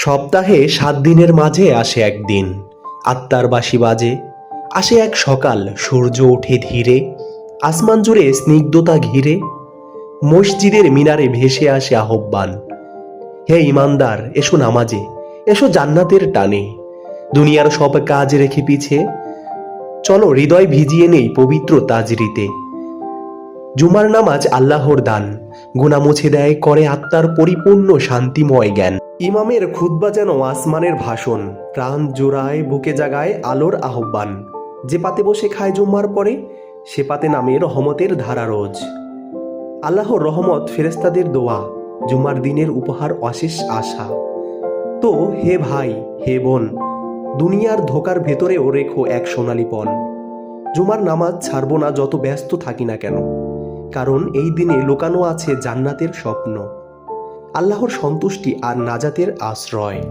সপ্তাহে ৭ দিনের মাঝে আসে একদিন, আত্মার বাঁশি বাজে। আসে এক সকাল, সূর্য ওঠে ধীরে, আসমান জুড়ে স্নিগ্ধতা ঘিরে। মসজিদের মিনারে ভেসে আসে আহ্বান, হে ইমানদার এসো নামাজে, এসো জান্নাতের টানে। দুনিয়ার সব কাজ রেখে পিছে চলো হৃদয় ভিজিয়ে নেই পবিত্র তাজরিতে। জুমার নামাজ আল্লাহর দান, গুনাহ মুছে দেয়, করে আত্মার পরিপূর্ণ শান্তিময় জ্ঞান। ইমামের খুতবা যেন আসমানের ভাষণ, প্রাণ জোড়ায় বুকে জাগায় আলোর আহ্বান। যে পাতে বসে খায় জুম্মার পরে, সে পাতে নামে রহমতের ধারা রোজ। আল্লাহর রহমত, ফেরেশতাদের দোয়া, জুমার দিনের উপহার অশেষ আশা। তো হে ভাই, হে বোন, দুনিয়ার ধোকার ভেতরেও রেখো এক সোনালী পণ। জুমার নামাজ ছাড়বো না যত ব্যস্ত থাকি না কেন, কারণ এই দিনে লুকানো আছে জান্নাতের স্বপ্ন, আল্লাহর সন্তুষ্টি আর নাজাতের আশ্রয়।